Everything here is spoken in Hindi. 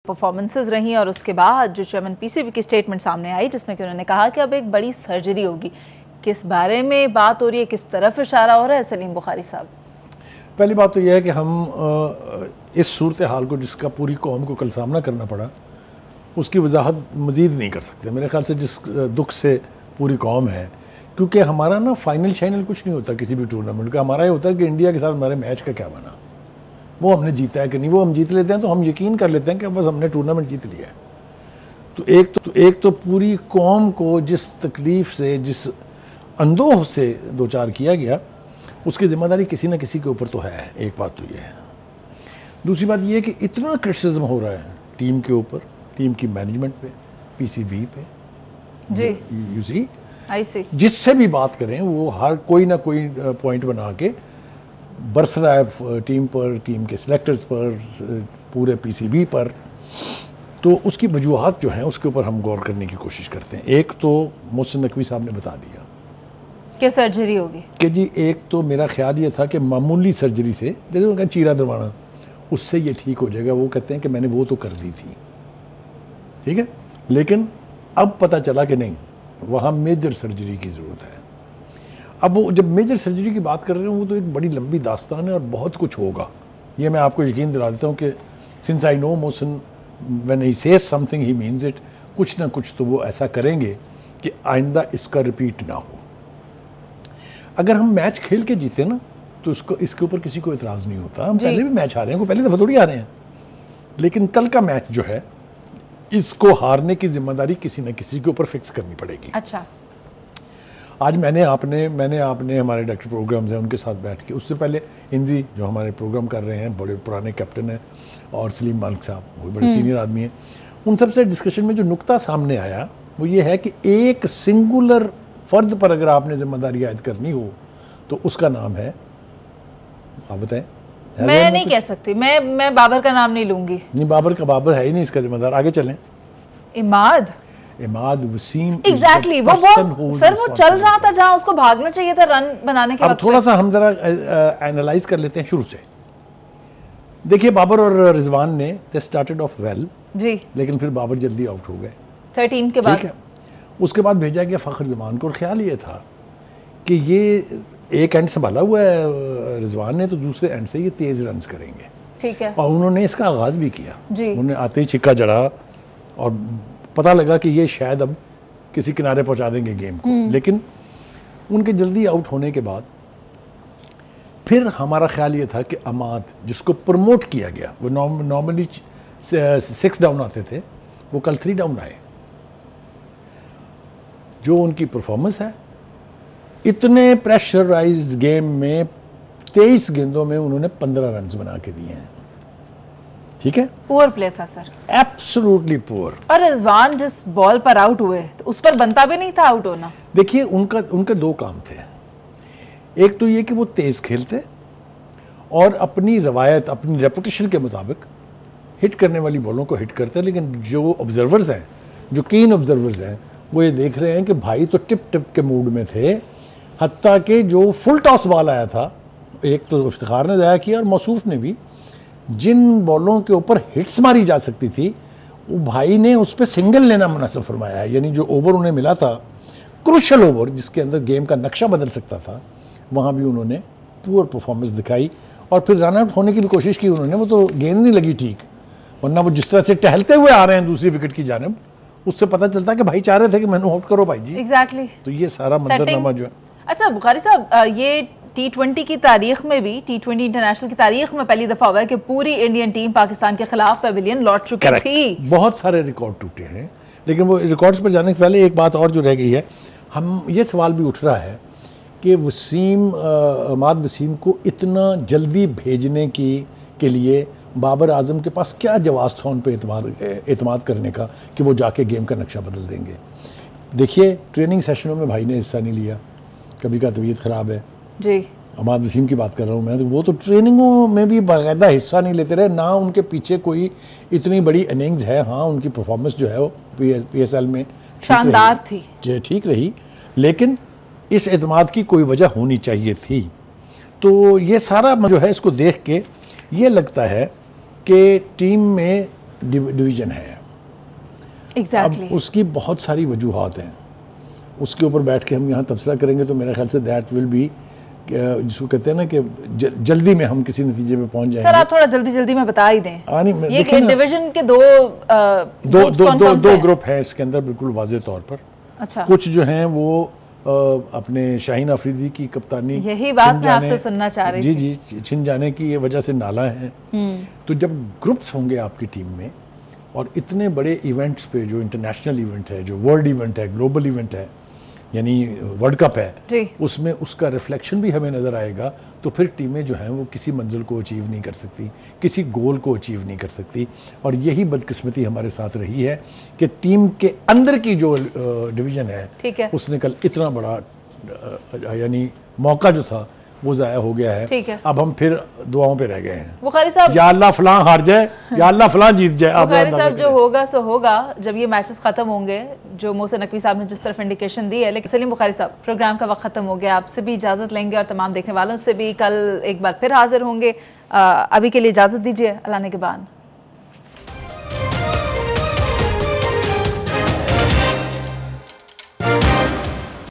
परफॉर्मेंसेस रही और उसके बाद जो चेयरमैन पीसीबी की स्टेटमेंट सामने आई जिसमें कि उन्होंने कहा कि अब एक बड़ी सर्जरी होगी। किस बारे में बात हो रही है, किस तरफ इशारा हो रहा है सलीम बुखारी साहब? पहली बात तो यह है कि हम इस सूरत हाल को जिसका पूरी कौम को कल सामना करना पड़ा उसकी वजाहत मज़ीद नहीं कर सकते। मेरे ख्याल से जिस दुख से पूरी कौम है, क्योंकि हमारा ना फाइनल शाइनल कुछ नहीं होता किसी भी टूर्नामेंट का। हमारा ये होता है कि इंडिया के साथ हमारे मैच का क्या बना, वो हमने जीता है कि नहीं। वो हम जीत लेते हैं तो हम यकीन कर लेते हैं कि बस हमने टूर्नामेंट जीत लिया है। तो एक तो पूरी कौम को जिस तकलीफ़ से, जिस अंदोह से दो चार किया गया, उसकी ज़िम्मेदारी किसी न किसी के ऊपर तो है। एक बात तो ये है। दूसरी बात ये है कि इतना क्रिटिसिज्म हो रहा है टीम के ऊपर, टीम की मैनेजमेंट पे, पीसीबी पे, जी यू सी, आई सी, जिससे भी बात करें वो हर कोई ना कोई पॉइंट बना के बरस रहा है टीम पर, टीम के सिलेक्टर्स पर, पूरे पीसीबी पर। तो उसकी वजूहात जो हैं उसके ऊपर हम गौर करने की कोशिश करते हैं। एक तो मोहसिन नकवी साहब ने बता दिया कि सर्जरी होगी कि जी, एक तो मेरा ख्याल ये था कि मामूली सर्जरी से, जैसे उनका चीरा दरवाना, उससे ये ठीक हो जाएगा। वो कहते हैं कि मैंने वो तो कर दी थी, ठीक है, लेकिन अब पता चला कि नहीं, वहाँ मेजर सर्जरी की ज़रूरत है। अब वो जब मेजर सर्जरी की बात कर रहे हैं वो तो एक बड़ी लंबी दास्तान है और बहुत कुछ होगा। ये मैं आपको यकीन दिला देता हूँ कि since I know Mohsin, when he says something he means it. कुछ ना कुछ तो वो ऐसा करेंगे कि आइंदा इसका रिपीट ना हो। अगर हम मैच खेल के जीते ना तो इसके ऊपर किसी को इतराज़ नहीं होता। हम पहले भी मैच हारे हैं, पहले दफ़ा थोड़ी हारे हैं, लेकिन कल का मैच जो है इसको हारने की जिम्मेदारी किसी न किसी के ऊपर फिक्स करनी पड़ेगी। अच्छा, आज मैंने आपने हमारे डायरेक्टर प्रोग्राम्स हैं उनके साथ बैठ के, उससे पहले इंजी जो हमारे प्रोग्राम कर रहे हैं, बड़े पुराने कैप्टन हैं, और सलीम मालिक साहब, वो बड़े सीनियर आदमी हैं, उन सबसे डिस्कशन में जो नुक्ता सामने आया वो ये है कि एक सिंगुलर फ़र्द पर अगर आपने जिम्मेदारी आयद करनी हो तो उसका नाम है, आप बताएं। मैं नहीं कह सकती, मैं बाबर का नाम नहीं लूंगी। नहीं, बाबर है ही नहीं इसका जिम्मेदार। आगे चलें। इमाद वसीम, एग्जैक्टली, वो सर वो चल रहा था जहां उसको भागना चाहिए था रन बनाने के अब वक्त। थोड़ा सा हम जरा एनालाइज कर लेते हैं शुरू से। देखिए, बाबर और रिजवान ने दे स्टार्टेड ऑफ वेल जी, लेकिन फिर बाबर जल्दी आउट हो गए 13 के बाद। ठीक है, उसके बाद भेजा गया फ़खर जमान को, और ख्याल ये था कि ये एक एंड संभाला हुआ है रिजवान ने, तो दूसरे एंड से ये तेज़ रन्स करेंगे। ठीक है, और उन्होंने इसका आगाज़ भी किया। जी, उन्होंने आते ही छिक्का जड़ा और पता लगा कि ये शायद अब किसी किनारे पहुंचा देंगे गेम को। लेकिन उनके जल्दी आउट होने के बाद फिर हमारा ख्याल ये था कि अमाद, जिसको प्रमोट किया गया, वो नॉर्मली 6 डाउन आते थे, वो कल 3 डाउन आए। जो उनकी परफॉर्मेंस है, इतने प्रेशराइज्ड गेम में 23 गेंदों में उन्होंने 15 रन बना के दिए हैं। ठीक है, पुअर प्ले था सर, एब्सोल्युटली पुअर। और रिजवान जिस बॉल पर आउट हुए तो उस पर बनता भी नहीं था आउट होना। देखिए, उनके 2 काम थे। एक तो ये कि वो तेज खेलते और अपनी रवायत, अपनी रेपुटेशन के मुताबिक हिट करने वाली बॉलों को हिट करते हैं। लेकिन जो ऑब्जर्वर्स हैं, जो कीन ऑब्जर्वर्स हैं, वो ये देख रहे हैं कि भाई तो टिप के मूड में थे। हत्ता कि जो फुल टॉस बॉल आया था, एक तो इफ्तिखार ने ज़ाया किया और मौसूफ ने भी, जिन बॉलों के ऊपर हिट्स मारी जा सकती थी वो भाई ने उस पर सिंगल लेना मुनासिब फरमाया है। यानी जो ओवर उन्हें मिला था, क्रूशल ओवर जिसके अंदर गेम का नक्शा बदल सकता था, वहाँ भी उन्होंने पुअर परफॉर्मेंस दिखाई। और फिर रन आउट होने की भी कोशिश की उन्होंने, वो तो गेंद नहीं लगी ठीक, वरना वो जिस तरह से टहलते हुए आ रहे हैं दूसरी विकेट की जानिब, उससे पता चलता है कि भाई चाह रहे थे कि मैंने आउट करो भाई जी। एग्जैक्टली, तो ये सारा मंजरनामा जो है। अच्छा बुखारी साहब, ये T20 की तारीख में भी, T20 इंटरनेशनल की तारीख में पहली दफा हुआ है कि पूरी इंडियन टीम पाकिस्तान के खिलाफ पेविलियन लौट चुकी थी। बहुत सारे रिकॉर्ड टूटे हैं, लेकिन वो रिकॉर्ड्स पर जाने से पहले एक बात और जो रह गई है, हम ये सवाल भी उठ रहा है कि अमाद वसीम को इतना जल्दी भेजने के लिए बाबर आजम के पास क्या जवाब था उन पर एतमाद करने का कि वो जाके गेम का नक्शा बदल देंगे। देखिए, ट्रेनिंग सेशनों में भाई ने हिस्सा नहीं लिया, कभी का तबीयत ख़राब है जी, अमाद वसीम की बात कर रहा हूँ मैं, तो वो तो ट्रेनिंगों में भी बाकायदा हिस्सा नहीं लेते रहे, ना उनके पीछे कोई इतनी बड़ी इनिंग्स है। हाँ, उनकी परफॉर्मेंस जो है वो PSL में शानदार थी, ठीक रही, लेकिन इस एतमाद की कोई वजह होनी चाहिए थी। तो ये सारा जो है, इसको देख के ये लगता है कि टीम में डिवीज़न है। एग्जैक्टली अब उसकी बहुत सारी वजूहात हैं, उसके ऊपर बैठ के हम यहाँ तबसरा करेंगे तो मेरे ख्याल से दैट विल बी, जिसको कहते हैं ना कि जल्दी में हम किसी नतीजे पे पहुंच जाएंगे। सर आप थोड़ा जल्दी में बता ही दें। ये डिवीजन के दो ग्रुप हैं इसके अंदर बिल्कुल वाज़ेह तौर पर। अच्छा, कुछ जो हैं वो अपने शाहीन आफरीदी की कप्तानी, यही बात मैं आपसे सुनना चाह रही थी। जी छिन जाने की वजह से नाला है। तो जब ग्रुप्स होंगे आपकी टीम में और इतने बड़े इवेंट्स पे, जो इंटरनेशनल इवेंट है, जो वर्ल्ड इवेंट है, ग्लोबल इवेंट है, यानी वर्ल्ड कप है, उसमें उसका रिफ्लेक्शन भी हमें नज़र आएगा, तो फिर टीमें जो हैं वो किसी मंजिल को अचीव नहीं कर सकती, किसी गोल को अचीव नहीं कर सकती। और यही बदकिस्मती हमारे साथ रही है कि टीम के अंदर की जो डिवीज़न है, उसने कल इतना बड़ा यानी मौका जो था वो ज़ाया हो गया है। अब हम फिर दुआओं पे रह गए हैं, बुखारी साहब, या अल्लाह फलां हार जाए या अल्लाह फलां जीत जाए। बुखारी साहब, जो होगा सो होगा जब ये मैचेस खत्म होंगे, जो मोहसिन नकवी साहब ने जिस तरफ इंडिकेशन दी है। लेकिन सलीम बुखारी साहब, प्रोग्राम का वक्त खत्म हो गया, आपसे भी इजाज़त लेंगे और तमाम देखने वालों से भी कल एक बार फिर हाजिर होंगे। अभी के लिए इजाज़त दीजिए, अल्लाह ने के बाद।